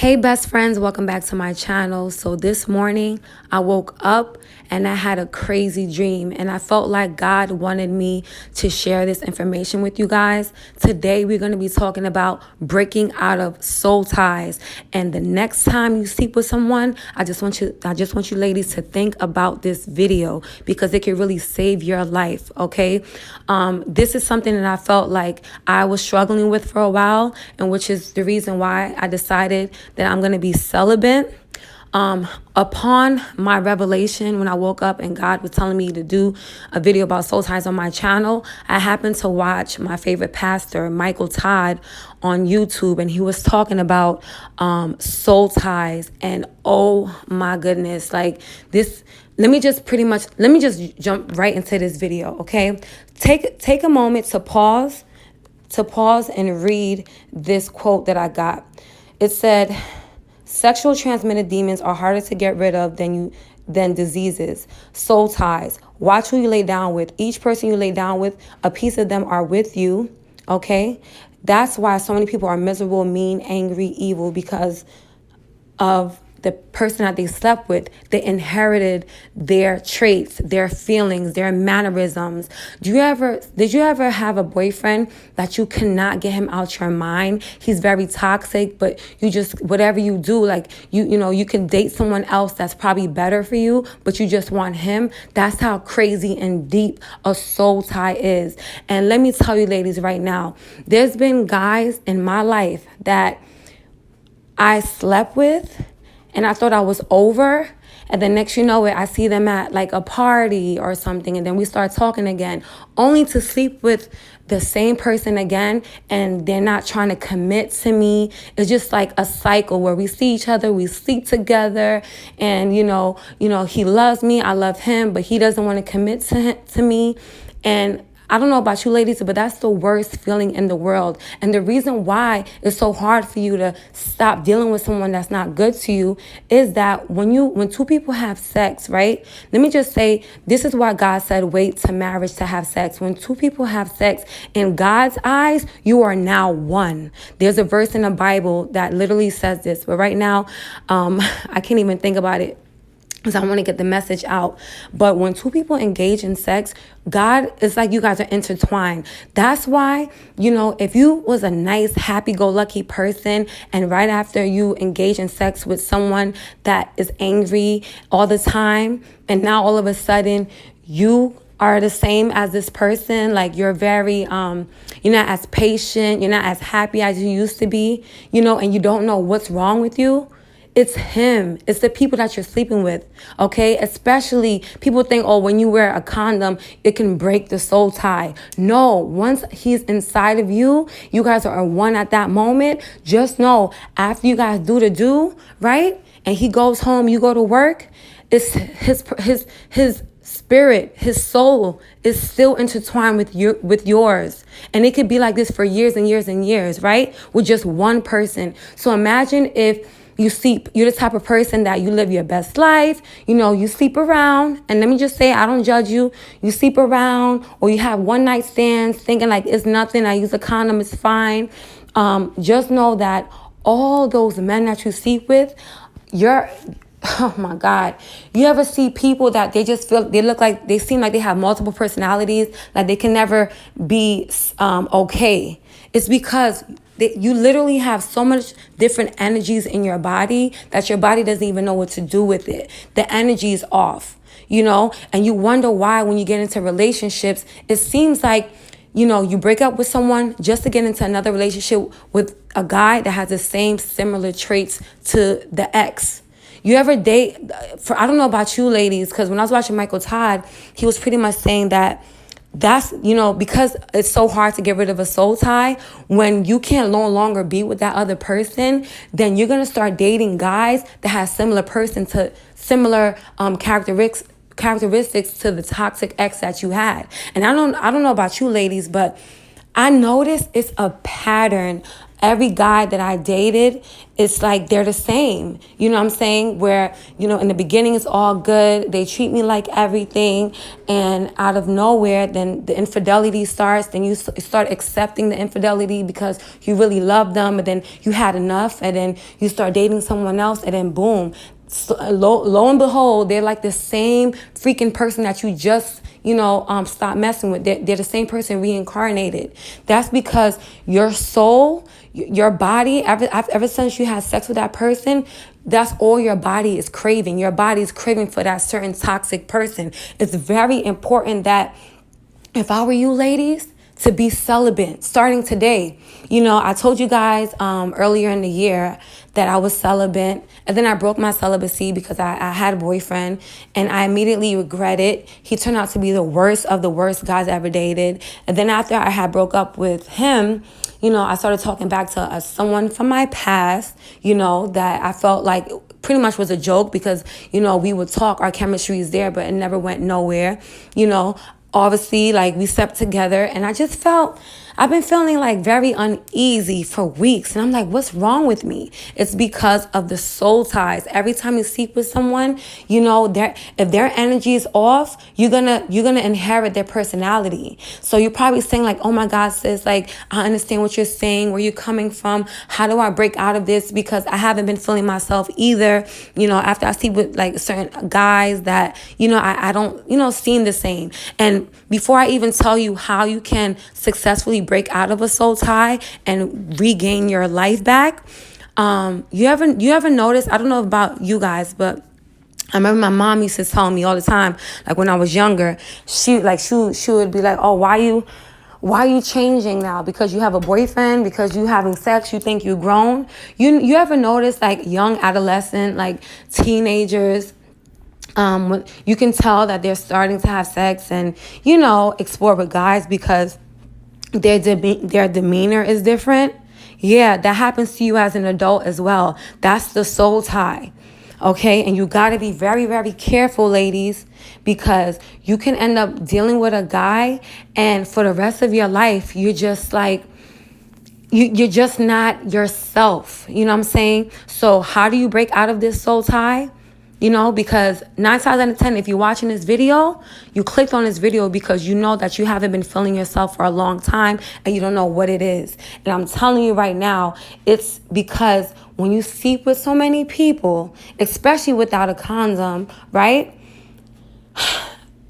Hey best friends, welcome back to my channel. So this morning I woke up and I had a crazy dream and I felt like God wanted me to share this information with you guys. Today we're going to be talking about breaking out of soul ties. And the next time you sleep with someone, I just want you ladies to think about this video because it could really save your life, okay? This is something that I felt like I was struggling with for a while, and which is the reason why I decided that I'm going to be celibate. Upon my revelation, when I woke up and God was telling me to do a video about soul ties on my channel, I happened to watch my favorite pastor, Michael Todd, on YouTube, and he was talking about soul ties. And oh my goodness, like this, let me just jump right into this video, okay? Take a moment to pause and read this quote that I got. It said, "Sexual transmitted demons are harder to get rid of than diseases. Soul ties. Watch who you lay down with. Each person you lay down with, a piece of them are with you." Okay? That's why so many people are miserable, mean, angry, evil, because of the person that they slept with. They inherited their traits, their feelings, their mannerisms. Did you ever have a boyfriend that you cannot get him out your mind? He's very toxic, but you just, whatever you do, like you can date someone else that's probably better for you, but you just want him. That's how crazy and deep a soul tie is. And let me tell you ladies right now, there's been guys in my life that I slept with and I thought I was over. And then next you know it, I see them at like a party or something. And then we start talking again, only to sleep with the same person again. And they're not trying to commit to me. It's just like a cycle where we see each other, we sleep together. And, he loves me, I love him, but he doesn't want to commit to me. And I don't know about you ladies, but that's the worst feeling in the world. And the reason why it's so hard for you to stop dealing with someone that's not good to you is that when two people have sex, right? Let me just say, this is why God said wait to marriage to have sex. When two people have sex, in God's eyes, you are now one. There's a verse in the Bible that literally says this, but right now, I can't even think about it, because I want to get the message out. But when two people engage in sex, God, it's like you guys are intertwined. That's why, if you was a nice, happy-go-lucky person and right after you engage in sex with someone that is angry all the time, and now all of a sudden you are the same as this person, like you're very, you're not as patient, you're not as happy as you used to be, and you don't know what's wrong with you. It's him. It's the people that you're sleeping with, okay? Especially people think, oh, when you wear a condom, it can break the soul tie. No, once he's inside of you, you guys are one at that moment. Just know, after you guys do, right? And he goes home, you go to work, it's his spirit, his soul is still intertwined with yours. And it could be like this for years and years and years, right? With just one person. So imagine if you're the type of person that you live your best life. You sleep around. And let me just say, I don't judge you. You sleep around or you have one night stands thinking like it's nothing. I use a condom, it's fine. Just know that all those men that you sleep with, oh my God. You ever see people that they seem like they have multiple personalities, like they can never be okay? It's because you literally have so much different energies in your body that your body doesn't even know what to do with it. The energy is off, and you wonder why when you get into relationships, it seems like, you break up with someone just to get into another relationship with a guy that has the same similar traits to the ex. You ever date, I don't know about you ladies, because when I was watching Michael Todd, he was pretty much saying that's, because it's so hard to get rid of a soul tie, when you can't no longer be with that other person, then you're going to start dating guys that have similar characteristics to the toxic ex that you had. And I don't know about you ladies, but I noticed it's a pattern every guy that I dated, it's like they're the same. You know what I'm saying? Where, in the beginning it's all good. They treat me like everything. And out of nowhere, then the infidelity starts. Then you start accepting the infidelity because you really love them. And then you had enough. And then you start dating someone else. And then boom. So, lo and behold, they're like the same freaking person that you just, stop messing with. They're the same person reincarnated. That's because your soul, your body, ever since you had sex with that person, that's all your body is craving. Your body is craving for that certain toxic person. It's very important that if I were you ladies, to be celibate starting today. I told you guys earlier in the year that I was celibate, and then I broke my celibacy because I had a boyfriend, and I immediately regret it. He turned out to be the worst of the worst guys I ever dated. And then after I had broke up with him, I started talking back to someone from my past, that I felt like pretty much was a joke because, we would talk, our chemistry is there, but it never went nowhere, Obviously, like, we slept together, and I've been feeling like very uneasy for weeks. And I'm like, what's wrong with me? It's because of the soul ties. Every time you sleep with someone, if their energy is off, you're gonna inherit their personality. So you're probably saying like, oh my God, sis, like, I understand what you're saying, where you're coming from. How do I break out of this? Because I haven't been feeling myself either. After I sleep with like certain guys that, I don't, seem the same. And before I even tell you how you can successfully break out of a soul tie and regain your life back, you ever notice, I don't know about you guys, but I remember my mom used to tell me all the time, like when I was younger, she would be like, oh, why are you changing now? Because you have a boyfriend, because you having sex, you think you're grown. You ever notice like young adolescent, like teenagers, when you can tell that they're starting to have sex and, explore with guys because their demeanor is different? Yeah, that happens to you as an adult as well. That's the soul tie. Okay, and you got to be very, very careful, ladies, because you can end up dealing with a guy and for the rest of your life, you're just like, you're just not yourself. You know what I'm saying? So how do you break out of this soul tie? Because 9 times out of 10, if you're watching this video, you clicked on this video because you know that you haven't been feeling yourself for a long time and you don't know what it is. And I'm telling you right now, it's because when you sleep with so many people, especially without a condom, right?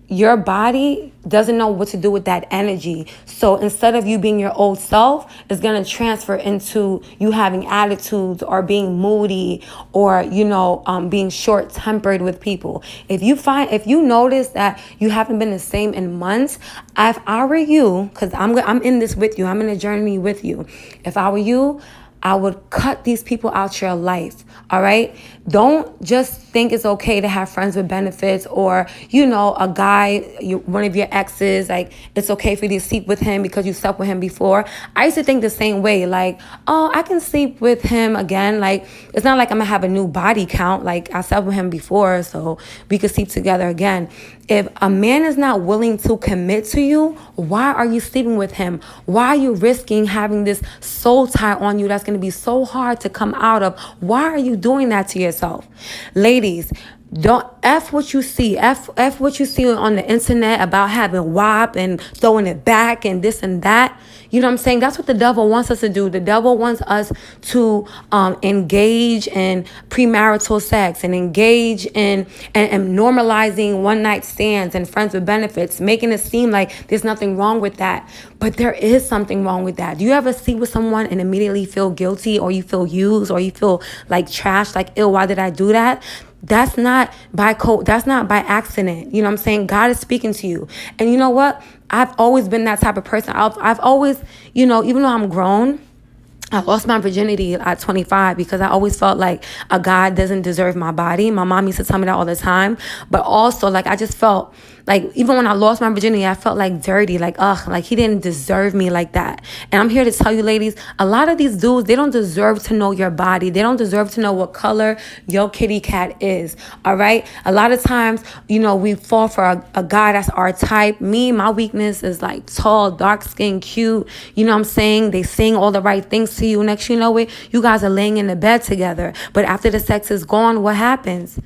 Your body doesn't know what to do with that energy. So instead of you being your old self, it's going to transfer into you having attitudes or being moody or, being short-tempered with people. If you notice that you haven't been the same in months, if I were you, because I'm in this with you, I'm in a journey with you. If I were you, I would cut these people out your life, all right? Don't just think it's okay to have friends with benefits or, a guy, one of your exes, like, it's okay for you to sleep with him because you slept with him before. I used to think the same way, like, oh, I can sleep with him again. Like, it's not like I'm going to have a new body count. Like, I slept with him before, so we could sleep together again. If a man is not willing to commit to you, why are you sleeping with him? Why are you risking having this soul tie on you that's going to be so hard to come out of? Why are you doing that to yourself? Ladies, don't F what you see. F what you see on the internet about having WAP and throwing it back and this and that. You know what I'm saying? That's what the devil wants us to do. The devil wants us to engage in premarital sex and engage in and normalizing one night stands and friends with benefits, making it seem like there's nothing wrong with that. But there is something wrong with that. Do you ever sleep with someone and immediately feel guilty or you feel used or you feel like trash, like, ew, why did I do that? That's not that's not by accident. You know what I'm saying? God is speaking to you. And you know what? I've always been that type of person. I've always, even though I'm grown, I lost my virginity at 25 because I always felt like a guy doesn't deserve my body. My mom used to tell me that all the time. But also, like, I just felt like, even when I lost my virginity, I felt like dirty, like, ugh, like he didn't deserve me like that. And I'm here to tell you, ladies, a lot of these dudes, they don't deserve to know your body. They don't deserve to know what color your kitty cat is, all right? A lot of times, we fall for a guy that's our type. Me, my weakness is like tall, dark skin, cute. You know what I'm saying? They sing all the right things next to you. Next you know it, you guys are laying in the bed together. But after the sex is gone, what happens?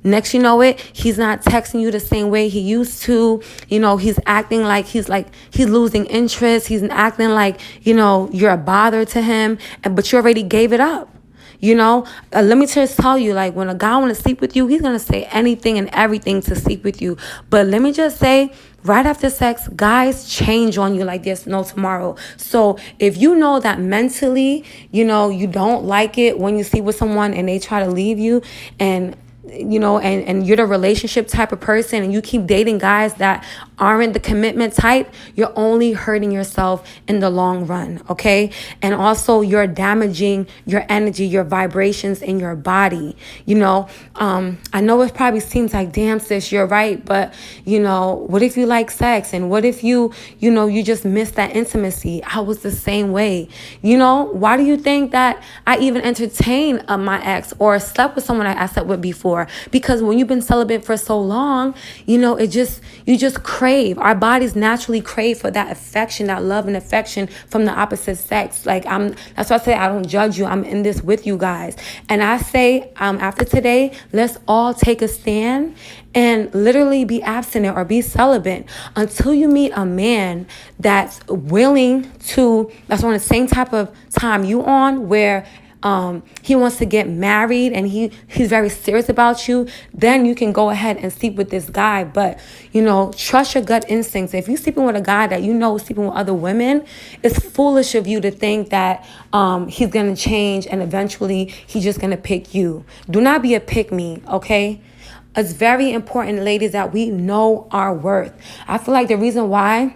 Next you know it, he's not texting you the same way he used to. He's acting like he's losing interest. He's acting like, you're a bother to him, but you already gave it up. Let me just tell you, like, when a guy want to sleep with you, he's going to say anything and everything to sleep with you. But let me just say, right after sex, guys change on you like there's no tomorrow. So if you know that mentally, you don't like it when you sleep with someone and they try to leave you, and you're the relationship type of person, and you keep dating guys that aren't the commitment type, you're only hurting yourself in the long run, okay? And also you're damaging your energy, your vibrations in your body. I know it probably seems like, damn sis, you're right, but what if you like sex? And what if you just miss that intimacy? I was the same way. Why do you think that I even entertained my ex or slept with someone I slept with before? Because when you've been celibate for so long, you just crave. Our bodies naturally crave for that affection, that love and affection from the opposite sex. That's why I say I don't judge you. I'm in this with you guys. And I say, after today, let's all take a stand and literally be abstinent or be celibate until you meet a man that's willing to, that's on the same type of time you on, where he wants to get married and he's very serious about you. Then you can go ahead and sleep with this guy. But trust your gut instincts. If you're sleeping with a guy that is sleeping with other women, it's foolish of you to think that he's gonna change and eventually he's just gonna pick you. Do not be a pick me, okay? It's very important, ladies, that we know our worth. I feel like the reason why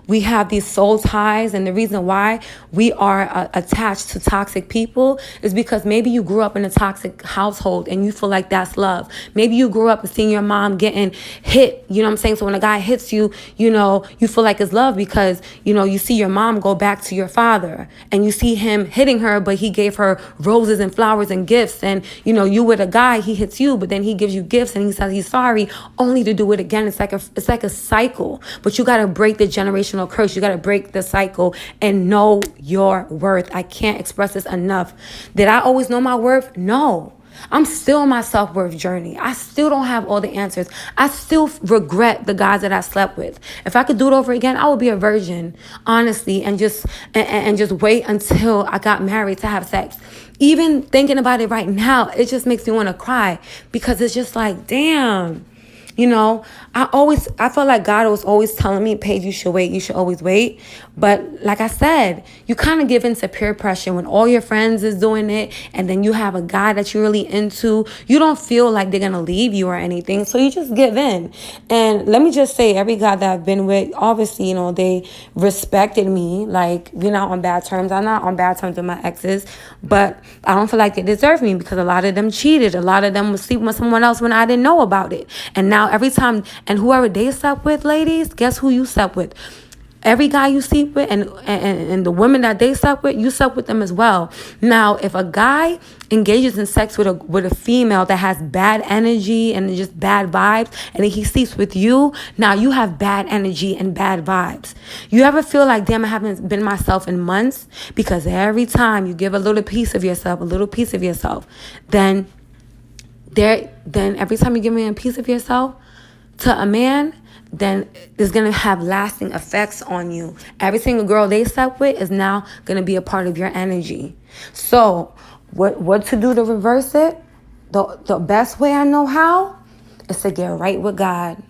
we have these soul ties, and the reason why we are attached to toxic people is because maybe you grew up in a toxic household and you feel like that's love. Maybe you grew up and seeing your mom getting hit, you know what I'm saying? So when a guy hits you, you feel like it's love because, you see your mom go back to your father and you see him hitting her, but he gave her roses and flowers and gifts. And, you with a guy, he hits you, but then he gives you gifts and he says he's sorry only to do it again. It's like a cycle, but you got to break the generational curse. You got to break the cycle and know your worth. I can't express this enough. Did I always know my worth? No. I'm still on my self-worth journey. I still don't have all the answers. I still regret the guys that I slept with. If I could do it over again, I would be a virgin, honestly, and just wait until I got married to have sex. Even thinking about it right now, it just makes me want to cry because it's just like, damn. I felt like God was always telling me, Paige, you should wait. You should always wait. But like I said, you kind of give into peer pressure when all your friends is doing it. And then you have a guy that you're really into. You don't feel like they're going to leave you or anything. So you just give in. And let me just say, every guy that I've been with, obviously, they respected me. Like, we're not on bad terms. I'm not on bad terms with my exes. But I don't feel like they deserve me because a lot of them cheated. A lot of them was sleeping with someone else when I didn't know about it. And now every time, and whoever they slept with, ladies, guess who you slept with? Every guy you sleep with and the women that they slept with, you slept with them as well. Now, if a guy engages in sex with a female that has bad energy and just bad vibes, and then he sleeps with you, now you have bad energy and bad vibes. You ever feel like, damn, I haven't been myself in months? Because every time you give a little piece of yourself, then every time you give me a piece of yourself to a man, then it's going to have lasting effects on you. Every single girl they slept with is now going to be a part of your energy. So what to do to reverse it? The best way I know how is to get right with God.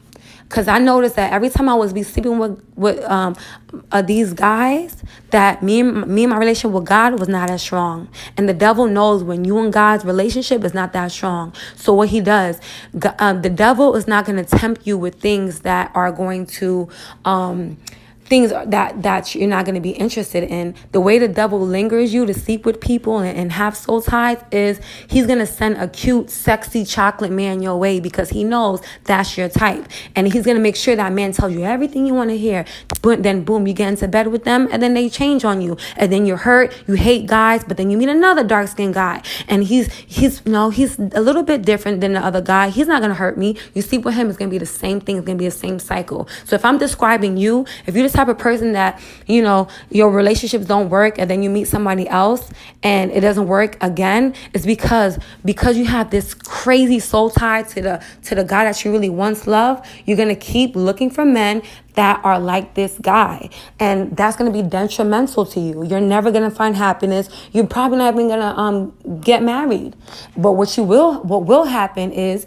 Because I noticed that every time I was sleeping with these guys, that me and my relationship with God was not as strong. And the devil knows when you and God's relationship is not that strong. So what he does, the devil is not going to tempt you with things that are going to... things that you're not going to be interested in. The way the devil lingers you to sleep with people and have soul ties is he's going to send a cute, sexy chocolate man your way because he knows that's your type. And he's going to make sure that man tells you everything you want to hear. But then, boom, you get into bed with them and then they change on you. And then you're hurt. You hate guys, but then you meet another dark-skinned guy. And he's a little bit different than the other guy. He's not going to hurt me. You sleep with him, it's going to be the same thing. It's going to be the same cycle. So if I'm describing you, if you decide type of person that, you know, your relationships don't work and then you meet somebody else and it doesn't work again, it's because you have this crazy soul tie to the guy that you really once loved. You're going to keep looking for men that are like this guy, and that's going to be detrimental to you. You're never going to find happiness. You're probably not even going to get married. But what will happen is,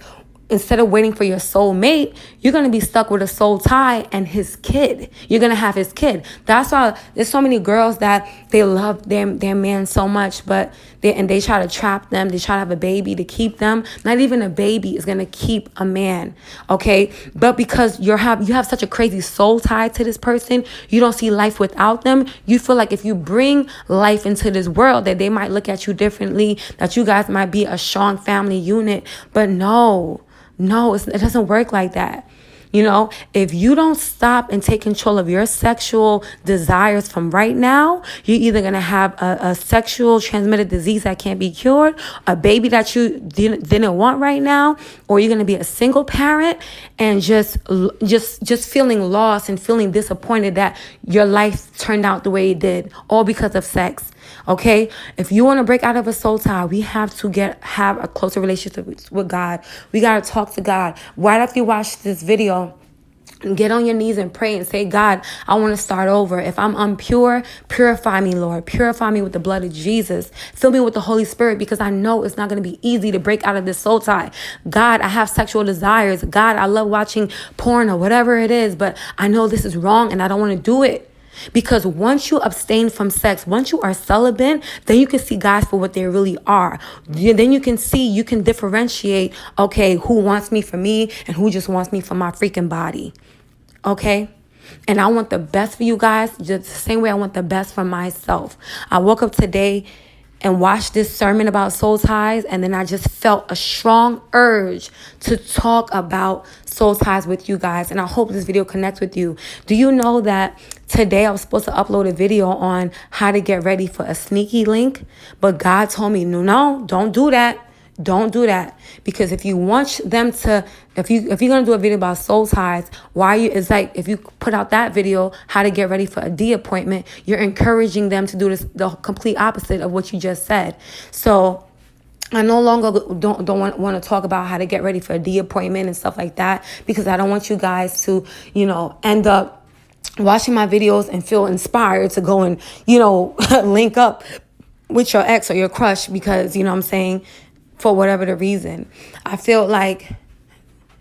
instead of waiting for your soulmate, you're going to be stuck with a soul tie and his kid. You're going to have his kid. That's why there's so many girls that they love their man so much, but they try to trap them. They try to have a baby to keep them. Not even a baby is going to keep a man, okay? But because you have such a crazy soul tie to this person, you don't see life without them. You feel like if you bring life into this world, that they might look at you differently, that you guys might be a strong family unit. But no, it doesn't work like that. You know, if you don't stop and take control of your sexual desires from right now, you're either going to have a sexual transmitted disease that can't be cured, a baby that you didn't want right now, or you're going to be a single parent and just feeling lost and feeling disappointed that your life turned out the way it did, all because of sex. Okay, if you want to break out of a soul tie, we have to have a closer relationship with God. We got to talk to God. Right after you watch this video, get on your knees and pray and say, God, I want to start over. If I'm impure, purify me, Lord. Purify me with the blood of Jesus. Fill me with the Holy Spirit, because I know it's not going to be easy to break out of this soul tie. God, I have sexual desires. God, I love watching porn or whatever it is, but I know this is wrong and I don't want to do it. Because once you abstain from sex, once you are celibate, then you can see guys for what they really are. Then you can differentiate, okay, who wants me for me and who just wants me for my freaking body. Okay? And I want the best for you guys, just the same way I want the best for myself. I woke up today and watched this sermon about soul ties, and then I just felt a strong urge to talk about soul ties with you guys, and I hope this video connects with you. Do you know that today I was supposed to upload a video on how to get ready for a sneaky link, but God told me, no, don't do that. Don't do that, because if you want them to, if you're gonna do a video about soul ties, it's like if you put out that video, how to get ready for a D appointment, you're encouraging them to do the complete opposite of what you just said. So I no longer don't want to talk about how to get ready for a D appointment and stuff like that, because I don't want you guys to, end up watching my videos and feel inspired to go and, link up with your ex or your crush because, you know what I'm saying, for whatever the reason. I feel like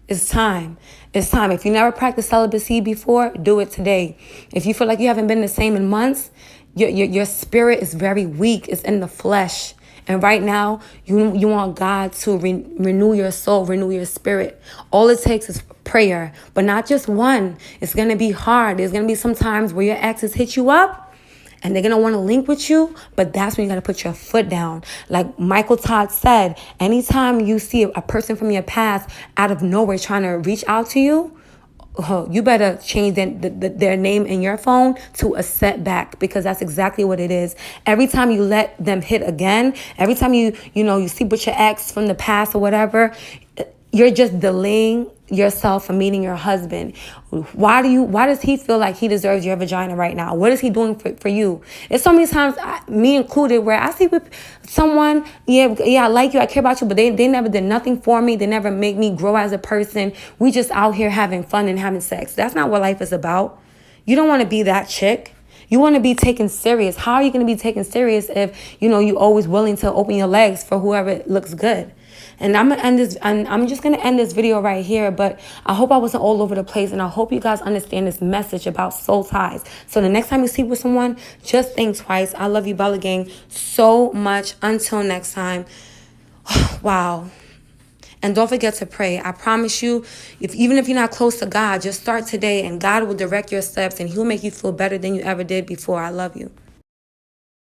it's time. It's time. If you never practiced celibacy before, do it today. If you feel like you haven't been the same in months, your spirit is very weak. It's in the flesh. And right now, you want God to renew your soul, renew your spirit. All it takes is prayer, but not just one. It's going to be hard. There's going to be some times where your exes hit you up, and they're going to want to link with you, but that's when you got to put your foot down. Like Michael Todd said, anytime you see a person from your past out of nowhere trying to reach out to you, you better change their name in your phone to a setback, because that's exactly what it is. Every time you let them hit again, every time you see with your ex from the past or whatever, you're just delaying yourself from meeting your husband. Why does he feel like he deserves your vagina right now? What is he doing for you? It's so many times, me included, where I see with someone, I like you, I care about you, but they never did nothing for me. They never make me grow as a person. We just out here having fun and having sex. That's not what life is about. You don't want to be that chick. You want to be taken serious. How are you going to be taken serious if, you always willing to open your legs for whoever looks good? And I'm just gonna end this video right here, but I hope I wasn't all over the place, and I hope you guys understand this message about soul ties. So the next time you sleep with someone, just think twice. I love you, Bella Gang, so much. Until next time. Wow. And don't forget to pray. I promise you, even if you're not close to God, just start today, and God will direct your steps, and He'll make you feel better than you ever did before. I love you.